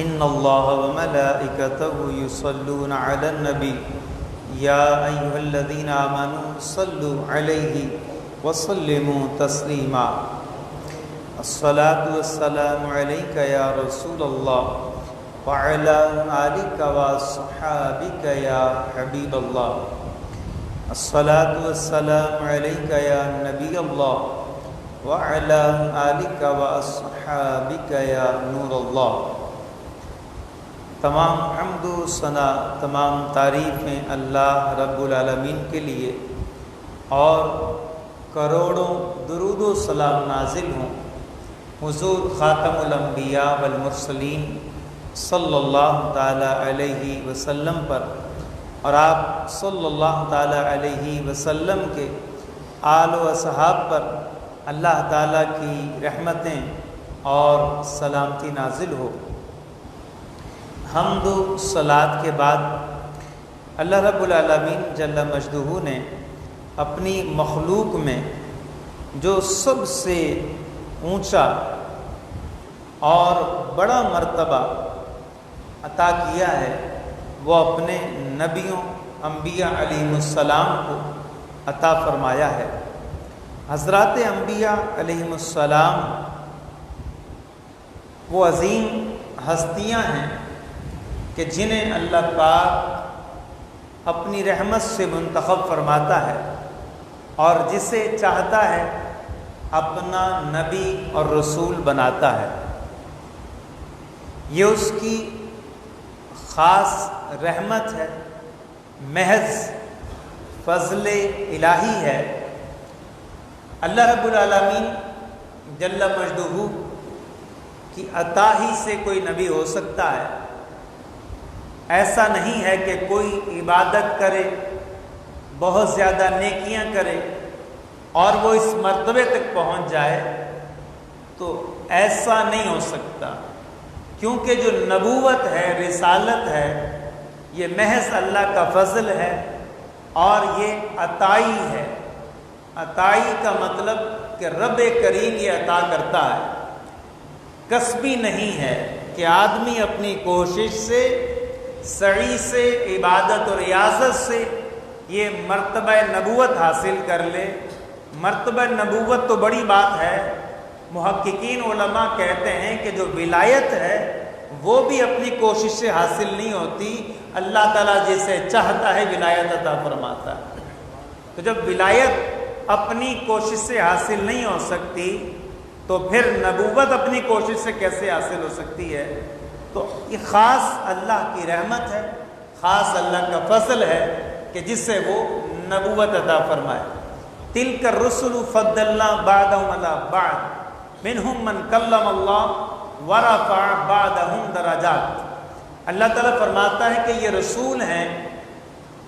ان اللہ وملائکتہ یصلون علی النبی یا ایھا الذین آمنوا صلوا علیہ وسلموا تسلیما الصلاۃ والسلام علیک یا رسول اللہ وعلی آلک واصحابک یا حبیب اللہ الصلاۃ والسلام علیک یا نبی اللہ وعلی آلک واصحابک یا نور اللہ۔ تمام حمد و ثنا، تمام تعریفیں اللہ رب العالمین کے لیے، اور کروڑوں درود و سلام نازل ہوں حضور خاتم الانبیاء والمرسلین صلی اللہ تعالی علیہ وسلم پر، اور آپ صلی اللہ تعالی علیہ وسلم کے آل و اصحاب پر اللہ تعالیٰ کی رحمتیں اور سلامتی نازل ہو۔ حمد و صلات کے بعد اللہ رب العالمین جل مجدہ نے اپنی مخلوق میں جو سب سے اونچا اور بڑا مرتبہ عطا کیا ہے، وہ اپنے نبیوں انبیاء علیہ السلام کو عطا فرمایا ہے۔ حضرات انبیاء علیہ السلام وہ عظیم ہستیاں ہیں کہ جنہیں اللہ پاک اپنی رحمت سے منتخب فرماتا ہے، اور جسے چاہتا ہے اپنا نبی اور رسول بناتا ہے۔ یہ اس کی خاص رحمت ہے، محض فضل الہی ہے۔ اللہ رب العالمین جل مجدہ کی عطا ہی سے کوئی نبی ہو سکتا ہے۔ ایسا نہیں ہے کہ کوئی عبادت کرے، بہت زیادہ نیکیاں کرے اور وہ اس مرتبے تک پہنچ جائے، تو ایسا نہیں ہو سکتا، کیونکہ جو نبوت ہے، رسالت ہے، یہ محض اللہ کا فضل ہے اور یہ عطائی ہے۔ عطائی کا مطلب کہ رب کریم یہ عطا کرتا ہے، کسبی نہیں ہے کہ آدمی اپنی کوشش سے، سعی سے، عبادت اور ریاضت سے یہ مرتبہ نبوت حاصل کر لے۔ مرتبہ نبوت تو بڑی بات ہے، محققین علماء کہتے ہیں کہ جو ولایت ہے وہ بھی اپنی کوشش سے حاصل نہیں ہوتی، اللہ تعالیٰ جسے چاہتا ہے ولایت عطا فرماتا ہے۔ تو جب ولایت اپنی کوشش سے حاصل نہیں ہو سکتی تو پھر نبوت اپنی کوشش سے کیسے حاصل ہو سکتی ہے؟ تو یہ خاص اللہ کی رحمت ہے، خاص اللہ کا فضل ہے کہ جس سے وہ نبوت عطا فرمائے۔ تلک الرسل فضلنا بعضهم علی بعض منہم من کلم اللہ ورفع بعضهم درجات۔ اللہ تعالیٰ فرماتا ہے کہ یہ رسول ہیں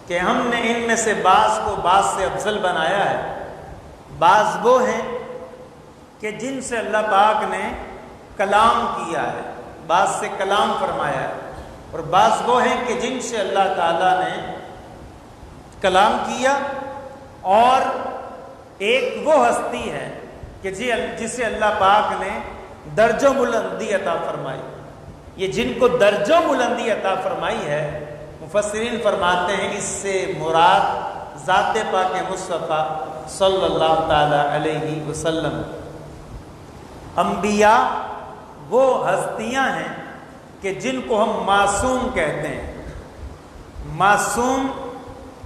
کہ ہم نے ان میں سے بعض کو بعض سے افضل بنایا ہے۔ بعض وہ ہیں کہ جن سے اللہ پاک نے کلام کیا ہے، بعض سے کلام فرمایا ہے، اور بعض وہ ہیں کہ جن سے اللہ تعالیٰ نے کلام کیا، اور ایک وہ ہستی ہے کہ جسے اللہ پاک نے درجہ بلندی عطا فرمائی۔ یہ جن کو درجہ بلندی عطا فرمائی ہے، مفسرین فرماتے ہیں اس سے مراد ذات پاک مصطفیٰ صلی اللہ تعالی علیہ وسلم۔ انبیاء وہ ہستیاں ہیں کہ جن کو ہم معصوم کہتے ہیں۔ معصوم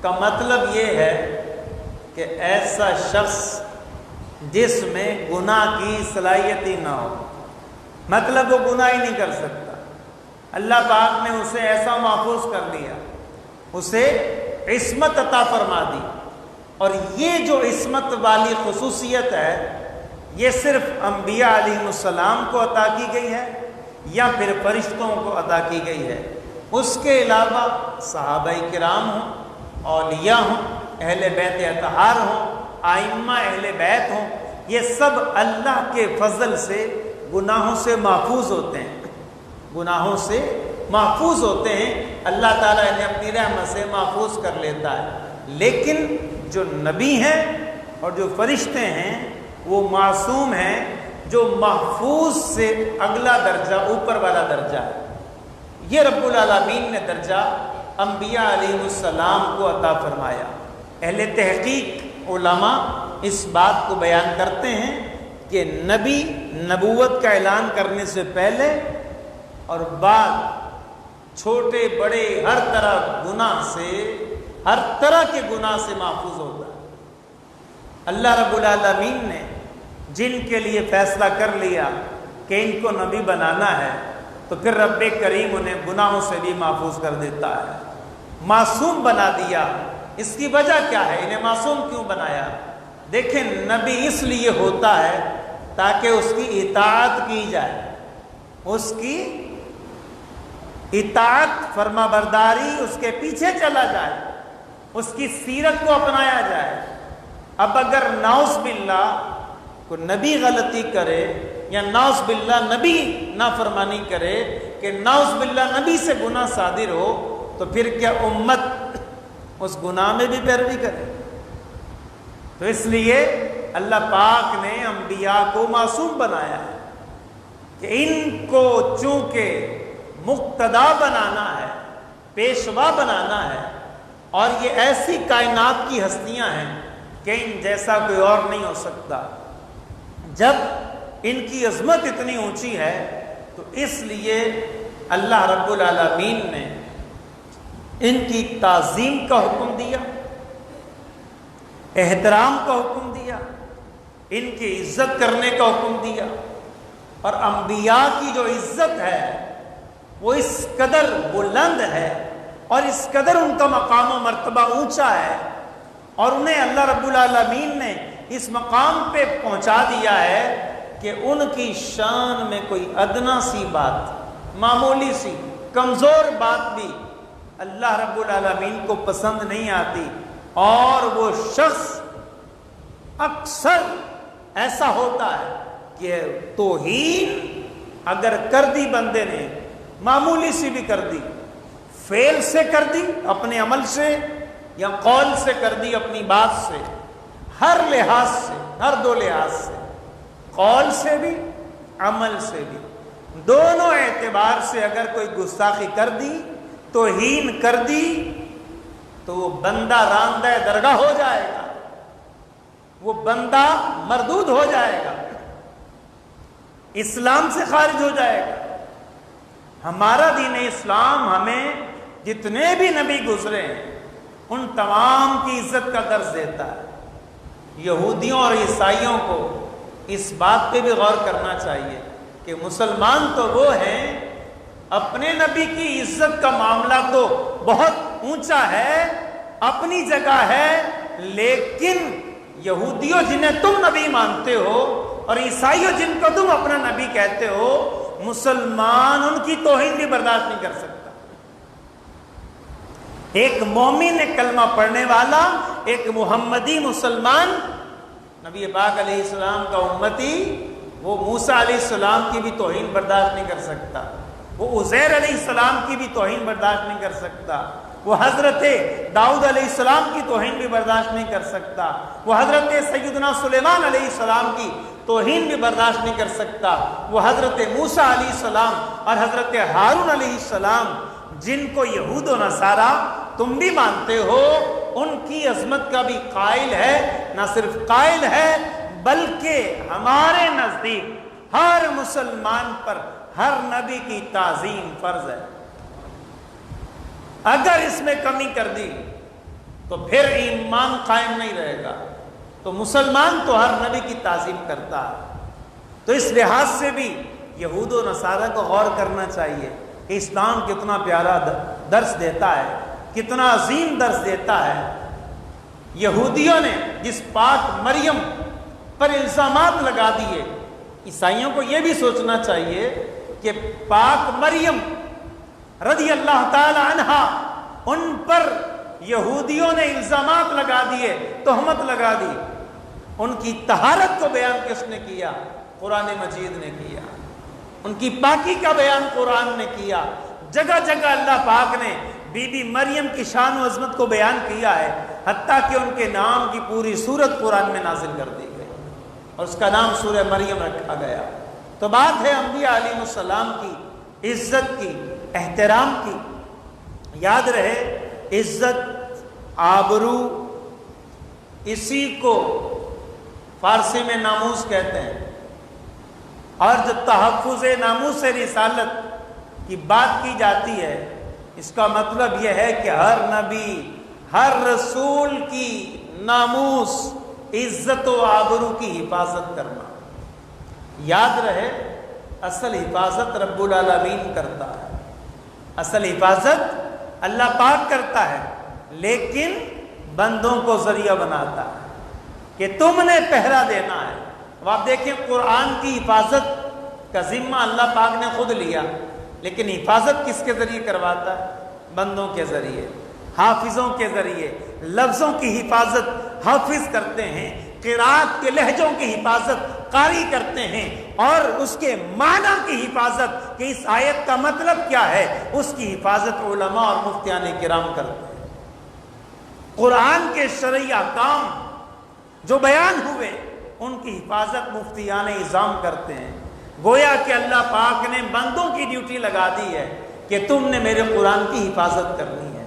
کا مطلب یہ ہے کہ ایسا شخص جس میں گناہ کی صلاحیت ہی نہ ہو، مطلب وہ گناہ ہی نہیں کر سکتا۔ اللہ پاک نے اسے ایسا محفوظ کر دیا، اسے عصمت عطا فرما دی، اور یہ جو عصمت والی خصوصیت ہے یہ صرف انبیاء علیہ السلام کو عطا کی گئی ہے یا پھر فرشتوں کو عطا کی گئی ہے۔ اس کے علاوہ صحابہ کرام ہوں، اولیاء ہوں، اہل بیت اطہار ہوں، ائمہ اہل بیت ہوں، یہ سب اللہ کے فضل سے گناہوں سے محفوظ ہوتے ہیں، گناہوں سے محفوظ ہوتے ہیں۔ اللہ تعالیٰ انہیں اپنی رحمت سے محفوظ کر لیتا ہے۔ لیکن جو نبی ہیں اور جو فرشتے ہیں وہ معصوم ہیں، جو محفوظ سے اگلا درجہ، اوپر والا درجہ ہے۔ یہ رب العالمین نے درجہ انبیاء علیہ السلام کو عطا فرمایا۔ اہل تحقیق علماء اس بات کو بیان کرتے ہیں کہ نبی نبوت کا اعلان کرنے سے پہلے اور بعد چھوٹے بڑے ہر طرح گناہ سے، ہر طرح کے گناہ سے محفوظ ہوتا ہے۔ اللہ رب العالمین نے جن کے لیے فیصلہ کر لیا کہ ان کو نبی بنانا ہے تو پھر رب کریم انہیں گناہوں سے بھی محفوظ کر دیتا ہے، معصوم بنا دیا۔ اس کی وجہ کیا ہے؟ انہیں معصوم کیوں بنایا؟ دیکھیں، نبی اس لیے ہوتا ہے تاکہ اس کی اطاعت کی جائے، اس کی اطاعت فرما برداری اس کے پیچھے چلا جائے، اس کی سیرت کو اپنایا جائے۔ اب اگر نعوذ باللہ کوئی نبی غلطی کرے یا نعوذ باللہ نبی نافرمانی کرے کہ نعوذ باللہ نبی سے گناہ صادر ہو، تو پھر کیا امت اس گناہ میں بھی پیروی کرے؟ تو اس لیے اللہ پاک نے انبیاء کو معصوم بنایا ہے کہ ان کو چونکہ مقتدا بنانا ہے، پیشوا بنانا ہے، اور یہ ایسی کائنات کی ہستیاں ہیں کہ ان جیسا کوئی اور نہیں ہو سکتا۔ جب ان کی عظمت اتنی اونچی ہے تو اس لیے اللہ رب العالمین نے ان کی تعظیم کا حکم دیا، احترام کا حکم دیا، ان کی عزت کرنے کا حکم دیا۔ اور انبیاء کی جو عزت ہے وہ اس قدر بلند ہے اور اس قدر ان کا مقام و مرتبہ اونچا ہے، اور انہیں اللہ رب العالمین نے اس مقام پہ پہنچا دیا ہے کہ ان کی شان میں کوئی ادنا سی بات، معمولی سی کمزور بات بھی اللہ رب العالمین کو پسند نہیں آتی، اور وہ شخص اکثر ایسا ہوتا ہے کہ توہین اگر کر دی بندے نے، معمولی سی بھی کر دی، فعل سے کر دی اپنے عمل سے یا قول سے کر دی اپنی بات سے، ہر لحاظ سے، ہر دو لحاظ سے، قول سے بھی عمل سے بھی، دونوں اعتبار سے اگر کوئی گستاخی کر دی، توہین کر دی، تو وہ بندہ راندہ درگاہ ہو جائے گا، وہ بندہ مردود ہو جائے گا، اسلام سے خارج ہو جائے گا۔ ہمارا دین اسلام ہمیں جتنے بھی نبی گزرے ہیں ان تمام کی عزت کا درس دیتا ہے۔ یہودیوں اور عیسائیوں کو اس بات پہ بھی غور کرنا چاہیے کہ مسلمان تو وہ ہیں، اپنے نبی کی عزت کا معاملہ تو بہت اونچا ہے، اپنی جگہ ہے، لیکن یہودیوں جنہیں تم نبی مانتے ہو اور عیسائیوں جن کو تم اپنا نبی کہتے ہو، مسلمان ان کی توہین بھی برداشت نہیں کر سکتا۔ ایک مومن، ایک کلمہ پڑھنے والا، ایک محمدی مسلمان، نبی پاک علیہ السلام کا امتی، وہ موسیٰ علیہ السلام کی بھی توہین برداشت نہیں کر سکتا، وہ عزیر علیہ السلام کی بھی توہین برداشت نہیں کر سکتا، وہ حضرت داؤد علیہ السلام کی توہین بھی برداشت نہیں کر سکتا، وہ حضرت سیدنا سلیمان علیہ السلام کی توہین بھی برداشت نہیں کر سکتا، وہ حضرت موسیٰ علیہ السلام اور حضرت ہارون علیہ السلام جن کو یہود و نصارہ تم بھی مانتے ہو، ان کی عظمت کا بھی قائل ہے۔ نہ صرف قائل ہے بلکہ ہمارے نزدیک ہر مسلمان پر ہر نبی کی تعظیم فرض ہے۔ اگر اس میں کمی کر دی تو پھر ایمان قائم نہیں رہے گا۔ تو مسلمان تو ہر نبی کی تعظیم کرتا ہے۔ تو اس لحاظ سے بھی یہود و نصارہ کو غور کرنا چاہیے کہ اسلام کتنا پیارا درس دیتا ہے، کتنا عظیم درس دیتا ہے۔ یہودیوں نے جس پاک مریم پر الزامات لگا دیے، عیسائیوں کو یہ بھی سوچنا چاہیے کہ پاک مریم رضی اللہ تعالی عنہا، ان پر یہودیوں نے الزامات لگا دیے، تہمت لگا دی، ان کی طہارت کو بیان کس نے کیا؟ قرآن مجید نے کیا۔ ان کی پاکی کا بیان قرآن نے کیا۔ جگہ جگہ اللہ پاک نے بی بی مریم کی شان و عظمت کو بیان کیا ہے، حتیٰ کہ ان کے نام کی پوری سورت قرآن میں نازل کر دی گئی اور اس کا نام سورہ مریم رکھا گیا۔ تو بات ہے انبیاء علیہ السلام کی عزت کی، احترام کی. یاد رہے عزت آبرو اسی کو فارسی میں ناموس کہتے ہیں. اور جو تحفظ ناموس رسالت کی بات کی جاتی ہے اس کا مطلب یہ ہے کہ ہر نبی ہر رسول کی ناموس عزت و آبرو کی حفاظت کرنا. یاد رہے اصل حفاظت رب العالمین کرتا ہے, اصل حفاظت اللہ پاک کرتا ہے, لیکن بندوں کو ذریعہ بناتا ہے کہ تم نے پہرا دینا ہے. اب آپ دیکھیں قرآن کی حفاظت کا ذمہ اللہ پاک نے خود لیا, لیکن حفاظت کس کے ذریعے کرواتا ہے؟ بندوں کے ذریعے, حافظوں کے ذریعے. لفظوں کی حفاظت حافظ کرتے ہیں, قرات کے لہجوں کی حفاظت قاری کرتے ہیں, اور اس کے معنی کی حفاظت کہ اس آیت کا مطلب کیا ہے اس کی حفاظت علماء اور مفتیان کرام کرتے ہیں. قرآن کے شرعی احکام جو بیان ہوئے ان کی حفاظت مفتیان اعظام کرتے ہیں. گویا کہ اللہ پاک نے بندوں کی ڈیوٹی لگا دی ہے کہ تم نے میرے قرآن کی حفاظت کرنی ہے.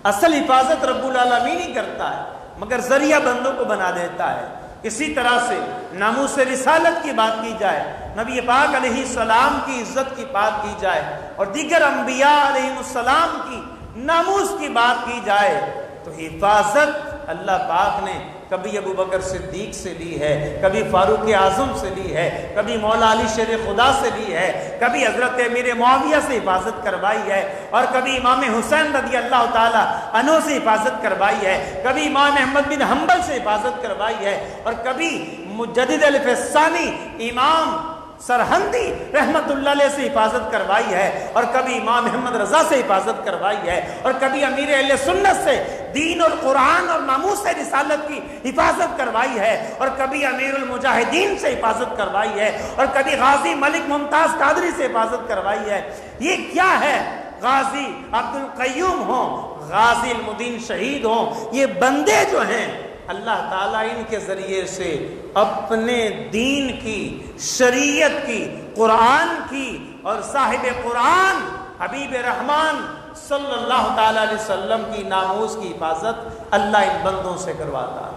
اصل حفاظت رب العالمین ہی کرتا ہے, مگر ذریعہ بندوں کو بنا دیتا ہے. اسی طرح سے ناموس رسالت کی بات کی جائے, نبی پاک علیہ السلام کی عزت کی بات کی جائے, اور دیگر انبیاء علیہ السلام کی ناموس کی بات کی جائے, تو حفاظت اللہ پاک نے کبھی ابو بکر صدیق سے لی ہے, کبھی فاروق اعظم سے لی ہے, کبھی مولا علی شیر خدا سے لی ہے, کبھی حضرت امیر معاویہ سے حفاظت کروائی ہے, اور کبھی امام حسین رضی اللہ تعالی عنہ سے حفاظت کروائی ہے, کبھی امام احمد بن حنبل سے حفاظت کروائی ہے, اور کبھی مجدد الفسانی امام سرہندی رحمت اللہ علیہ سے حفاظت کروائی ہے, اور کبھی امام احمد رضا سے حفاظت کروائی ہے, اور کبھی امیر اہل سنت سے دین اور قرآن اور ناموس رسالت کی حفاظت کروائی ہے, اور کبھی امیر المجاہدین سے حفاظت کروائی ہے, اور کبھی غازی ملک ممتاز قادری سے حفاظت کروائی ہے. یہ کیا ہے؟ غازی عبد القیوم ہوں, غازی المدین شہید ہوں, یہ بندے جو ہیں اللہ تعالیٰ ان کے ذریعے سے اپنے دین کی, شریعت کی, قرآن کی اور صاحب قرآن حبیب رحمان صلی اللہ تعالیٰ علیہ وسلم کی ناموس کی حفاظت اللہ ان بندوں سے کرواتا ہے.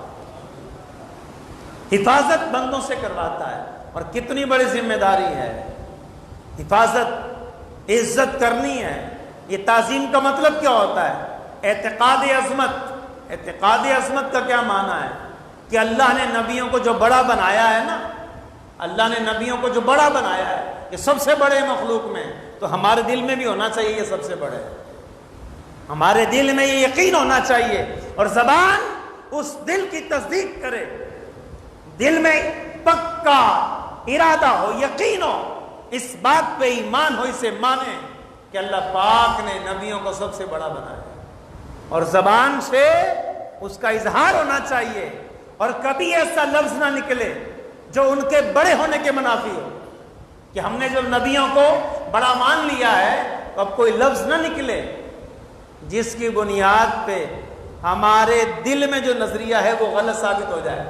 حفاظت بندوں سے کرواتا ہے, اور کتنی بڑی ذمہ داری ہے. حفاظت عزت کرنی ہے. یہ تعظیم کا مطلب کیا ہوتا ہے؟ اعتقاد عظمت. اعتقاد عظمت کا کیا معنی ہے؟ کہ اللہ نے نبیوں کو جو بڑا بنایا ہے نا, اللہ نے نبیوں کو جو بڑا بنایا ہے, یہ سب سے بڑے مخلوق میں, تو ہمارے دل میں بھی ہونا چاہیے یہ سب سے بڑے. ہمارے دل میں یہ یقین ہونا چاہیے, اور زبان اس دل کی تصدیق کرے, دل میں پکا ارادہ ہو, یقین ہو, اس بات پہ ایمان ہو, اسے مانے کہ اللہ پاک نے نبیوں کو سب سے بڑا بنایا, اور زبان سے اس کا اظہار ہونا چاہیے, اور کبھی ایسا لفظ نہ نکلے جو ان کے بڑے ہونے کے منافی ہو, کہ ہم نے جو نبیوں کو بڑا مان لیا ہے, تو اب کوئی لفظ نہ نکلے جس کی بنیاد پہ ہمارے دل میں جو نظریہ ہے وہ غلط ثابت ہو جائے.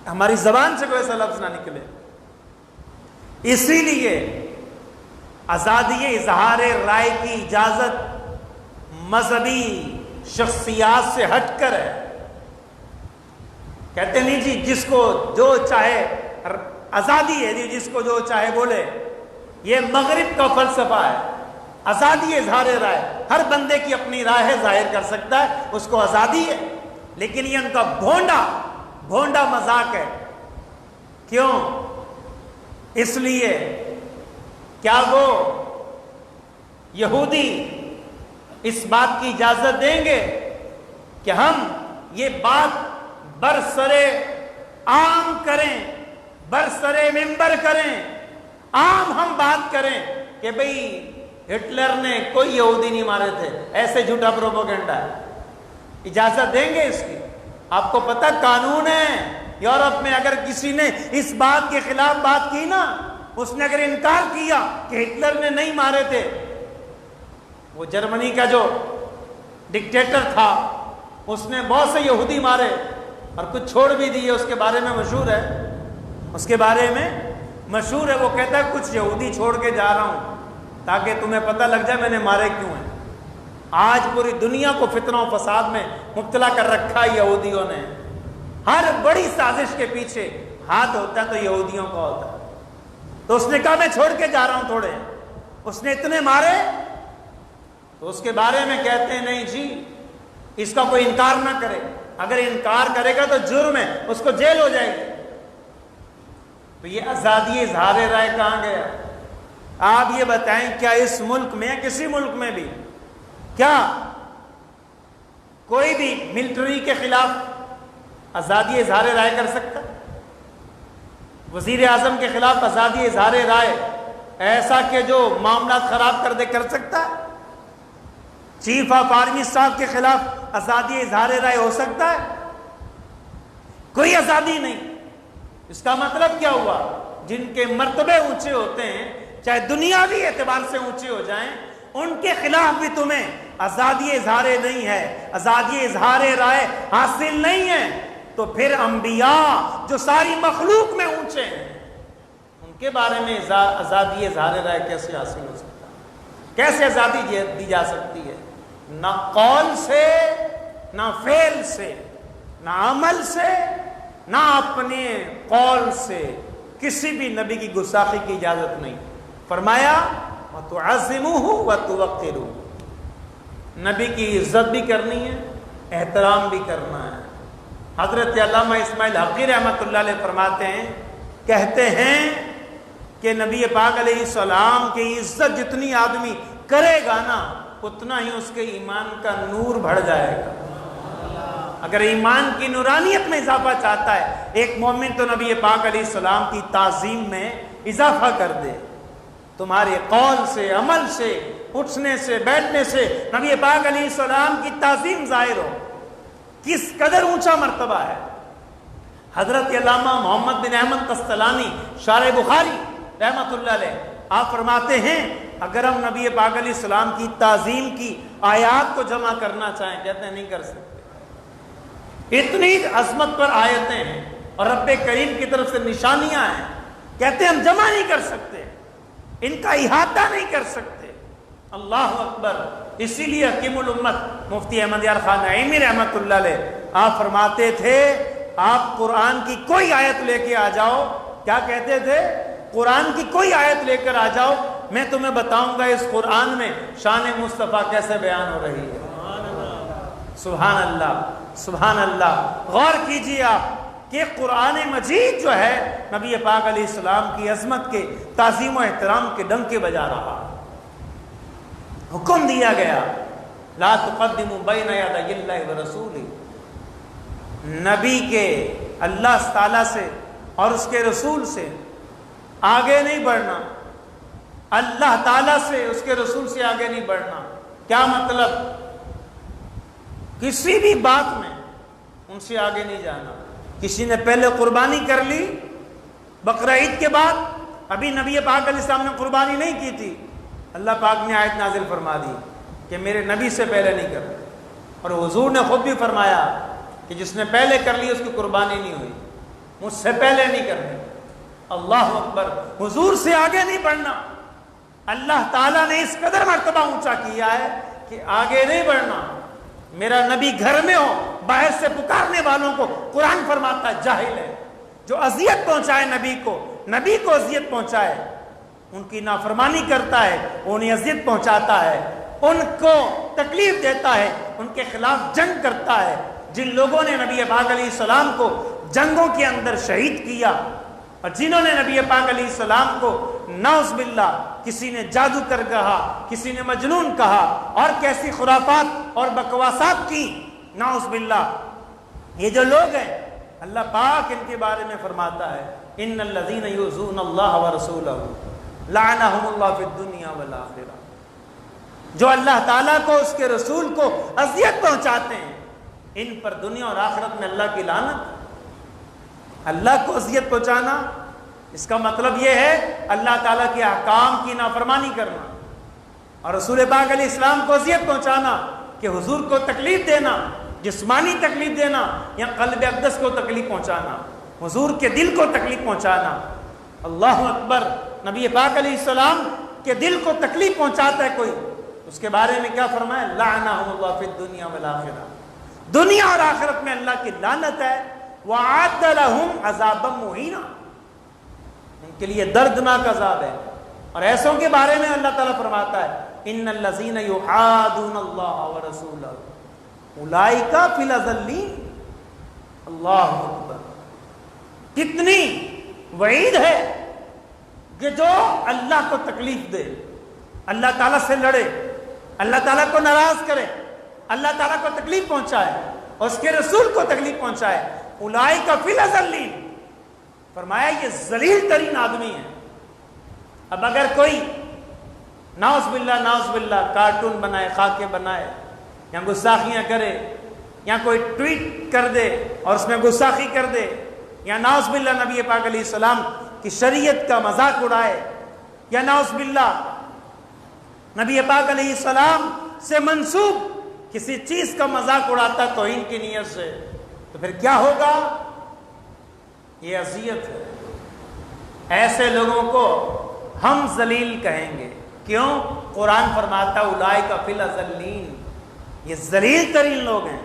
ہماری زبان سے کوئی ایسا لفظ نہ نکلے. اسی لیے آزادی اظہار رائے کی اجازت مذہبی شخصیات سے ہٹ کر ہے. کہتے نہیں جی جس کو جو چاہے, آزادی ہے جی, جس کو جو چاہے بولے. یہ مغرب کا فلسفہ ہے. آزادی اظہار رائے, ہر بندے کی اپنی رائے ظاہر کر سکتا ہے, اس کو آزادی ہے. لیکن یہ ان کا بھونڈا مذاق ہے. کیوں؟ اس لیے کیا وہ یہودی اس بات کی اجازت دیں گے کہ ہم یہ بات برسرے عام کریں, برسرے ممبر کریں, عام ہم بات کریں کہ بھئی ہٹلر نے کوئی یہودی نہیں مارے تھے, ایسے جھوٹا پروپیگنڈا ہے؟ اجازت دیں گے اس کی؟ آپ کو پتہ قانون ہے یورپ میں, اگر کسی نے اس بات کے خلاف بات کی نا, اس نے اگر انکار کیا کہ ہٹلر نے نہیں مارے تھے, وہ جرمنی کا جو ڈکٹیٹر تھا اس نے بہت سے یہودی مارے اور کچھ چھوڑ بھی دیے, اس کے بارے میں مشہور ہے, اس کے بارے میں مشہور ہے. وہ کہتا ہے کچھ یہودی چھوڑ کے جا رہا ہوں, تاکہ تمہیں پتہ لگ جائے میں نے مارے کیوں ہیں۔ آج پوری دنیا کو فتنہ و فساد میں مبتلا کر رکھا ہے یہودیوں نے۔ ہر بڑی سازش کے پیچھے ہاتھ ہوتا ہے تو یہودیوں کا ہوتا ہے۔ تو اس نے کہا میں چھوڑ کے جا رہا ہوں تھوڑے، اس نے اتنے مارے تو اس کے بارے میں کہتے ہیں نہیں جی اس کا کوئی انکار نہ کرے، اگر انکار کرے گا تو جرم ہے، اس کو جیل ہو جائے گی۔ تو یہ آزادی اظہار رائے کہاں گیا؟ آپ یہ بتائیں کیا اس ملک میں کسی ملک میں بھی کیا کوئی بھی ملٹری کے خلاف آزادی اظہار رائے کر سکتا؟ وزیر اعظم کے خلاف آزادی اظہار رائے ایسا کہ جو معاملات خراب کر دے کر سکتا ہے؟ چیف آف آرمی صاحب کے خلاف آزادی اظہار رائے ہو سکتا ہے؟ کوئی آزادی نہیں۔ اس کا مطلب کیا ہوا؟ جن کے مرتبے اونچے ہوتے ہیں چاہے دنیاوی اعتبار سے اونچے ہو جائیں ان کے خلاف بھی تمہیں آزادی اظہار نہیں ہے، آزادی اظہار رائے حاصل نہیں ہے، تو پھر انبیاء جو ساری مخلوق میں اونچے ہیں ان کے بارے میں آزادی اظہار رائے کیسے حاصل ہو سکتا ہے؟ کیسے آزادی دی جا سکتی ہے؟ نہ قول سے، نہ فعل سے، نہ عمل سے، نہ اپنے قول سے کسی بھی نبی کی گستاخی کی اجازت نہیں۔ فرمایا وَتُعَظِّمُوهُ وَتُوَقِّرُوهُ، نبی کی عزت بھی کرنی ہے، احترام بھی کرنا ہے۔ حضرت علامہ اسماعیل حقی رحمۃ اللہ علیہ فرماتے ہیں، کہتے ہیں کہ نبی پاک علیہ السلام کی عزت جتنی آدمی کرے گا نا اتنا ہی اس کے ایمان کا نور بڑھ جائے گا۔ اگر ایمان کی نورانیت میں اضافہ چاہتا ہے ایک مومن تو نبی پاک علیہ السلام کی تعظیم میں اضافہ کر دے۔ تمہارے قول سے، عمل سے، اٹھنے سے، بیٹھنے سے نبی پاک علیہ السلام کی تعظیم ظاہر ہو۔ کس قدر اونچا مرتبہ ہے۔ حضرت علامہ محمد بن احمد قسطلانی شارح بخاری رحمۃ اللہ علیہ آپ فرماتے ہیں اگر ہم نبی پاک علیہ السلام کی تعظیم کی آیات کو جمع کرنا چاہیں، کہتے ہیں نہیں کر سکتے، اتنی عظمت پر آیتیں ہیں اور رب کریم کی طرف سے نشانیاں ہیں، کہتے ہیں ہم جمع نہیں کر سکتے، ان کا احاطہ نہیں کر سکتے۔ اللہ اکبر۔ اسی لیے حکیم الامت مفتی احمد یار خان نعیمی رحمۃ اللہ علیہ آپ فرماتے تھے آپ قرآن کی کوئی آیت لے کے آ جاؤ، کیا کہتے تھے؟ قرآن کی کوئی آیت لے کر آ جاؤ، میں تمہیں بتاؤں گا اس قرآن میں شان مصطفیٰ کیسے بیان ہو رہی ہے۔ سبحان اللہ، سبحان اللہ۔ غور کیجئے آپ کہ قرآن مجید جو ہے نبی پاک علیہ السلام کی عظمت کے تعظیم و احترام کے ڈنکے بجا رہا۔ حکم دیا گیا لا تقدموا بین یدی اللہ ورسولہ، نبی کے اللہ تعالیٰ سے اور اس کے رسول سے آگے نہیں بڑھنا، اللہ تعالیٰ سے اس کے رسول سے آگے نہیں بڑھنا۔ کیا مطلب؟ کسی بھی بات میں ان سے آگے نہیں جانا۔ کسی نے پہلے قربانی کر لی بقرہ عید کے بعد، ابھی نبی پاک علیہ السلام نے قربانی نہیں کی تھی، اللہ پاک نے آیت نازل فرما دی کہ میرے نبی سے پہلے نہیں کرنا، اور حضور نے خود بھی فرمایا کہ جس نے پہلے کر لی اس کی قربانی نہیں ہوئی، مجھ سے پہلے نہیں کرنی۔ اللہ اکبر۔ حضور سے آگے نہیں بڑھنا۔ اللہ تعالیٰ نے اس قدر مرتبہ اونچا کیا ہے کہ آگے نہیں بڑھنا۔ میرا نبی گھر میں ہو، باہر سے پکارنے والوں کو قرآن فرماتا ہے جاہل ہے، جو اذیت پہنچائے نبی کو اذیت پہنچائے، ان کی نافرمانی کرتا ہے، انہیں اذیت پہنچاتا ہے، ان کو تکلیف دیتا ہے، ان کے خلاف جنگ کرتا ہے۔ جن لوگوں نے نبی پاک علیہ السلام کو جنگوں کے اندر شہید کیا اور جنہوں نے نبی پاک علیہ السلام کو نعوذ باللہ کسی نے جادو کر کہا، کسی نے مجنون کہا اور کیسی خرافات اور بکواسات کی، نعوذ باللہ، یہ جو لوگ ہیں اللہ پاک ان کے بارے میں فرماتا ہے ان الذین یؤذون اللہ ورسولہ لعنہم اللہ فی الدنیا والآخرہ، جو اللہ تعالیٰ کو اس کے رسول کو اذیت پہنچاتے ہیں ان پر دنیا اور آخرت میں اللہ کی لعنت۔ اللہ کو اذیت پہنچانا اس کا مطلب یہ ہے اللہ تعالیٰ کے احکام کی نافرمانی کرنا، اور رسول پاک علیہ السلام کو اذیت پہنچانا کہ حضور کو تکلیف دینا، جسمانی تکلیف دینا یا قلب اقدس کو تکلیف پہنچانا، حضور کے دل کو تکلیف پہنچانا۔ اللہ اکبر۔ نبی پاک علیہ السلام کہ دل کو تکلیف پہنچاتا ہے کوئی، اس کے بارے میں کیا فرمایا؟ لعنہ اللہ فی الدنیا والآخرہ، دنیا اور آخرت میں اللہ کی لعنت ہے، وَأَعَدَّ لَهُمْ عَذَابًا مُهِينًا، ان کے لیے دردناک عذاب ہے۔ اور ایسوں کے بارے میں اللہ تعالیٰ فرماتا ہے ان الذین یحادون اللہ ورسولہ اولئک فی الاذلین۔ اللہ اکبر، کتنی وعید ہے کہ جو اللہ کو تکلیف دے، اللہ تعالیٰ سے لڑے، اللہ تعالیٰ کو ناراض کرے، اللہ تعالیٰ کو تکلیف پہنچائے اور اس کے رسول کو تکلیف پہنچائے، اولئک فی الاذلین، فرمایا یہ ذلیل ترین آدمی ہے۔ اب اگر کوئی نعوذ باللہ کارٹون بنائے، خاکے بنائے، یا گستاخیاں کرے، یا کوئی ٹویٹ کر دے اور اس میں گستاخی کر دے، یا نعوذ باللہ نبی پاک علیہ السلام کی شریعت کا مذاق اڑائے، یا نعوذ باللہ نبی پاک علیہ السلام سے منسوب کسی چیز کا مذاق اڑاتا توہین کی نیت سے، تو پھر کیا ہوگا؟ یہ اذیت ہے۔ ایسے لوگوں کو ہم ذلیل کہیں گے، کیوں؟ قرآن فرماتا اولئک فی الاذلین، یہ ذلیل ترین لوگ ہیں،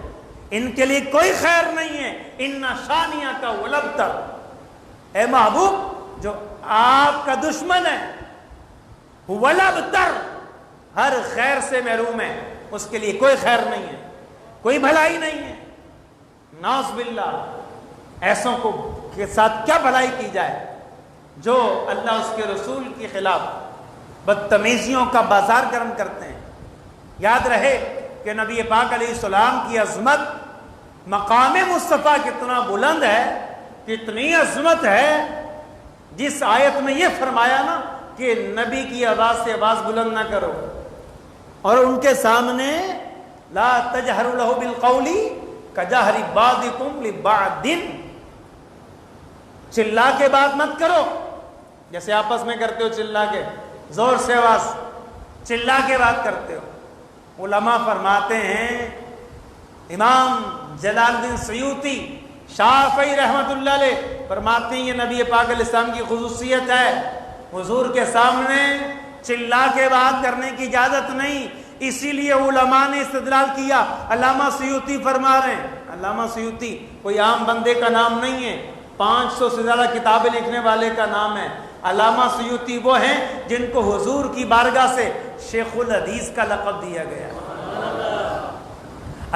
ان کے لیے کوئی خیر نہیں ہے، ان شانیہ کا ولبتر، اے محبوب جو آپ کا دشمن ہے، ولبتر، ہر خیر سے محروم ہے، اس کے لیے کوئی خیر نہیں ہے، کوئی بھلائی نہیں ہے۔ نعوذ باللہ، ایسوں کو کے ساتھ کیا بھلائی کی جائے جو اللہ اس کے رسول کے خلاف بدتمیزیوں کا بازار گرم کرتے ہیں۔ یاد رہے کہ نبی پاک علیہ السلام کی عظمت، مقام مصطفیٰ کتنا بلند ہے، کتنی عظمت ہے، جس آیت میں یہ فرمایا نا کہ نبی کی آواز سے آواز بلند نہ کرو، اور ان کے سامنے لا تجہروا لہ بالقول کجہر بعضکم لبعض، چلا کے بات مت کرو، جیسے آپس میں کرتے ہو، چلا کے زور سے آواز، چلا کے بات کرتے ہو۔ علماء فرماتے ہیں، امام جلال الدین سیوطی شافعی رحمت اللہ علیہ فرماتے ہیں یہ نبی پاک علیہ السلام کی خصوصیت ہے، حضور کے سامنے چلا کے بات کرنے کی اجازت نہیں، اسی لیے علماء نے استدلال کیا۔ علامہ سیوطی فرما رہے ہیں، علامہ سیوطی کوئی عام بندے کا نام نہیں ہے، 500 سے زیادہ کتابیں لکھنے والے کا نام ہے۔ علامہ سیوطی وہ ہیں جن کو حضور کی بارگاہ سے شیخ الحدیث کا لقب دیا گیا۔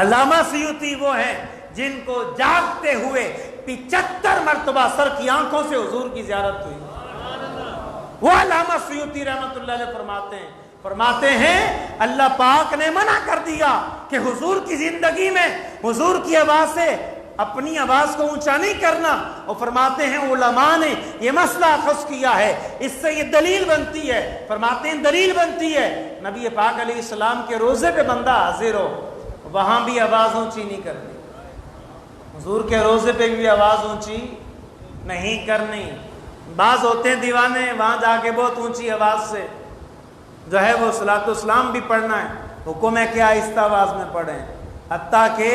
علامہ سیوطی وہ ہیں جن کو جاگتے ہوئے 75 مرتبہ سر کی آنکھوں سے حضور کی زیارت ہوئی۔ وہ علامہ سیوطی رحمت اللہ علیہ فرماتے ہیں اللہ پاک نے منع کر دیا کہ حضور کی زندگی میں حضور کی آواز سے اپنی آواز کو اونچا نہیں کرنا، اور فرماتے ہیں علماء نے یہ مسئلہ اخذ کیا ہے، اس سے یہ دلیل بنتی ہے، فرماتے ہیں دلیل بنتی ہے نبی پاک علیہ السلام کے روزے پہ بندہ حاضر ہو، وہاں بھی آواز اونچی نہیں کرنی، حضور کے روزے پہ بھی آواز اونچی نہیں کرنی۔ بعض ہوتے ہیں دیوانے، وہاں جا کے بہت اونچی آواز سے جو ہے وہ صلاۃ والسلام بھی پڑھنا ہے، حکم ہے کہ آہستہ آواز میں پڑھیں، حتیٰ کہ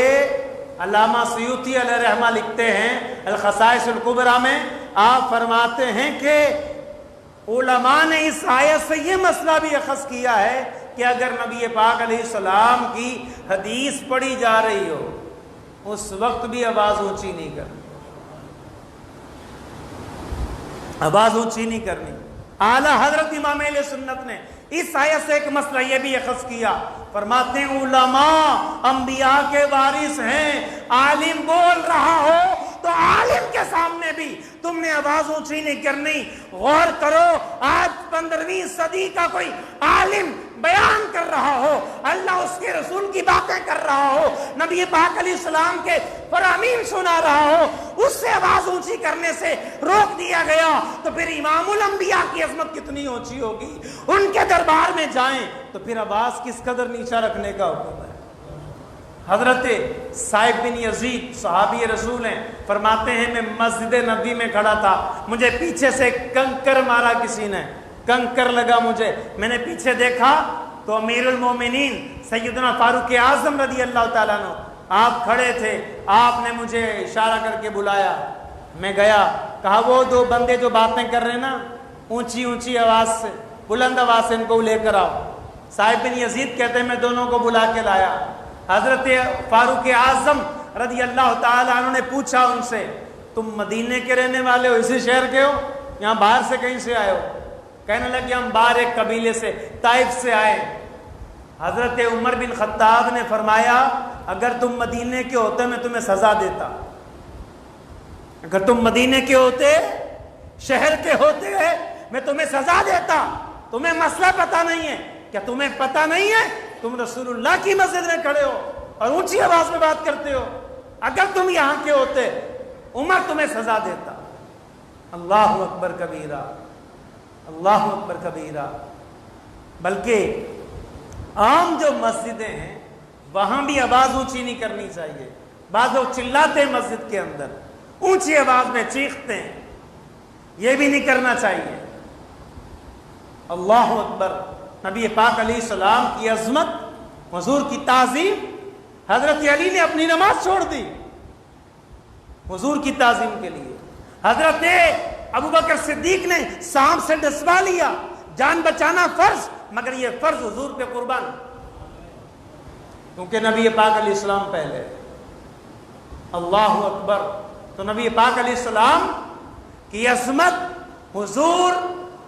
علامہ سیوطی علیہ رحمہ لکھتے ہیں الخصائص الکبریٰ میں، آپ فرماتے ہیں کہ علماء نے اس آیت سے یہ مسئلہ بھی اخذ کیا ہے کہ اگر نبی پاک علیہ السلام کی حدیث پڑھی جا رہی ہو اس وقت بھی آواز اونچی نہیں کرنی، آواز اونچی نہیں کرنی۔ اعلیٰ حضرت امام اہل سنت نے اس آیت سے ایک مسئلہ یہ بھی اخذ کیا، فرماتے ہیں علماء انبیاء کے وارث ہیں، عالم بول رہا ہو تو عالم کے سامنے بھی تم نے آواز اونچی نہیں کرنی۔ غور کرو، آج 15ویں صدی کا کوئی عالم بیان کر رہا ہو، اللہ اس کے رسول کی باتیں کر رہا ہو، نبی پاک علیہ السلام کے فرامین سنا رہا ہو، اس سے آواز اونچی کرنے سے روک دیا گیا، تو پھر امام الانبیاء کی عظمت کتنی اونچی ہوگی، ان کے دربار میں جائیں تو پھر آواز کس قدر نیچا رکھنے کا حکم ہے۔ حضرت صائب بن یزید صحابی رسول ہیں، فرماتے ہیں میں مسجد نبی میں کھڑا تھا، مجھے پیچھے سے کنکر مارا، کسی نے کنکر لگا مجھے، میں نے پیچھے دیکھا تو امیر المومنین سیدنا فاروق اعظم رضی اللہ تعالیٰ عنہ آپ کھڑے تھے، آپ نے مجھے اشارہ کر کے بلایا، میں گیا، کہا وہ دو بندے جو باتیں کر رہے ہیں نا اونچی اونچی آواز سے، بلند آواز سے ان کو لے کر آؤ۔ صاحب بن یزید کہتے ہیں میں دونوں کو بلا کے لایا۔ حضرت فاروق اعظم رضی اللہ تعالی عنہ نے پوچھا ان سے تم مدینے کے رہنے والے ہو، اسی شہر کے ہو، یہاں باہر سے کہیں سے آئے ہو؟ کہنے لگے ہم باہر ایک قبیلے سے طائف سے آئے۔ حضرت عمر بن خطاب نے فرمایا اگر تم مدینے کے ہوتے میں تمہیں سزا دیتا، اگر تم مدینے کے ہوتے، شہر کے ہوتے میں تمہیں سزا دیتا۔ تمہیں مسئلہ پتہ نہیں ہے کیا؟ تمہیں پتہ نہیں ہے تم رسول اللہ کی مسجد میں کھڑے ہو اور اونچی آواز میں بات کرتے ہو؟ اگر تم یہاں کے ہوتے عمر تمہیں سزا دیتا۔ اللہ اکبر کبیرہ، اللہ اکبر کبیرہ۔ بلکہ عام جو مسجدیں ہیں وہاں بھی آواز اونچی نہیں کرنی چاہیے۔ بعض لوگ چلاتے ہیں مسجد کے اندر، اونچی آواز میں چیختے ہیں، یہ بھی نہیں کرنا چاہیے۔ اللہ اکبر۔ نبی پاک علیہ السلام کی عظمت، حضور کی تعظیم، حضرت علی نے اپنی نماز چھوڑ دی حضور کی تعظیم کے لیے۔ حضرت ابوبکر صدیق نے سانپ سے ڈسوا لیا، جان بچانا فرض، مگر یہ فرض حضور پہ قربان، کیونکہ نبی پاک علیہ السلام پہلے۔ اللہ اکبر۔ تو نبی پاک علیہ السلام کی عظمت، حضور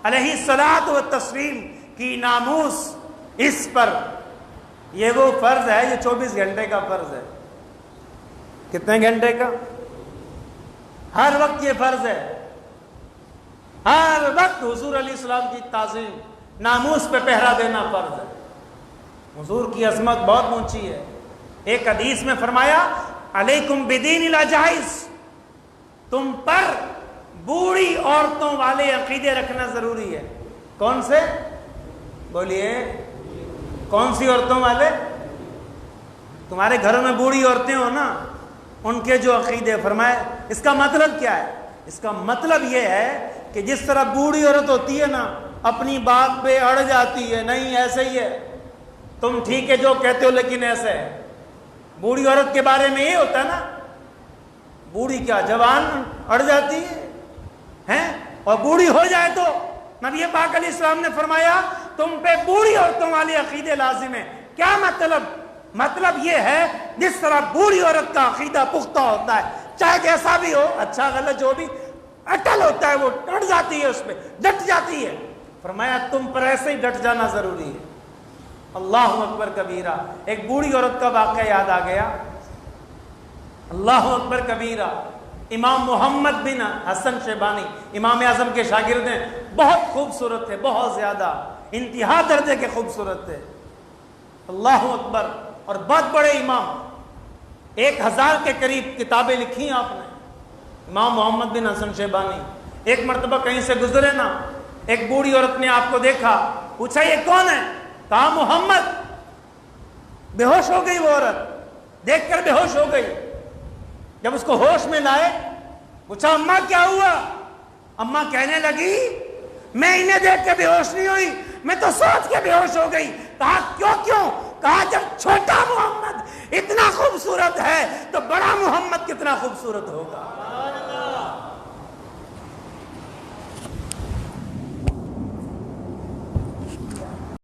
علیہ الصلاۃ والتسلیم کی ناموس، اس پر یہ وہ فرض ہے، یہ 24 گھنٹے کا فرض ہے۔ کتنے گھنٹے کا؟ ہر وقت یہ فرض ہے، ہر وقت حضور علیہ السلام کی تعظیم، ناموس پہ پہرا دینا فرض ہے۔ حضور کی عظمت بہت اونچی ہے۔ ایک حدیث میں فرمایا علیکم بدین العجائز، تم پر بوڑھی عورتوں والے عقیدے رکھنا ضروری ہے۔ کون سے؟ بولیے، کون سی عورتوں والے؟ تمہارے گھروں میں بوڑھی عورتیں ہو نا، ان کے جو عقیدے، فرمائے اس کا مطلب کیا ہے؟ اس کا مطلب یہ ہے کہ جس طرح بوڑھی عورت ہوتی ہے نا، اپنی بات پہ اڑ جاتی ہے، نہیں ایسے ہی ہے، تم ٹھیک ہے جو کہتے ہو لیکن ایسے ہے۔ بوڑھی عورت کے بارے میں یہ ہوتا ہے نا، بوڑھی کیا جوان اڑ جاتی ہے، اور بوڑھی ہو جائے تو نبی پاک علیہ السلام نے فرمایا تم پہ بوڑھی عورتوں والے عقیدے لازم ہیں۔ کیا مطلب؟ مطلب یہ ہے جس طرح بوڑھی عورت کا عقیدہ پختہ ہوتا ہے، چاہے کیسا بھی ہو، اچھا غلط جو بھی، اٹل ہوتا ہے، وہ ڈٹ جاتی ہے، اس پہ ڈٹ جاتی ہے۔ فرمایا تم پر ایسے ہی ڈٹ جانا ضروری ہے۔ اللہ اکبر کبیرہ۔ ایک بوڑھی عورت کا واقعہ یاد آ گیا۔ اللہ اکبر کبیرہ۔ امام محمد بن حسن شیبانی امام اعظم کے شاگرد ہیں، بہت خوبصورت تھے، بہت زیادہ، انتہا درجے کے خوبصورت تھے۔ اللہ اکبر۔ اور بہت بڑے امام، 1000 کے قریب کتابیں لکھی ہیں آپ نے، امام محمد بن حسن شیبانی۔ ایک مرتبہ کہیں سے گزرے نا، ایک بوڑھی عورت نے آپ کو دیکھا، پوچھا یہ کون ہے؟ کہا محمد۔ بے ہوش ہو گئی وہ عورت، دیکھ کر بے ہوش ہو گئی۔ جب اس کو ہوش میں لائے، پوچھا اماں کیا ہوا؟ اماں کہنے لگی میں انہیں دیکھ کے بے ہوش نہیں ہوئی، میں تو سوچ کے بے ہوش ہو گئی۔ کہا کیوں؟ کہا جب چھوٹا محمد اتنا خوبصورت ہے تو بڑا محمد کتنا خوبصورت ہوگا۔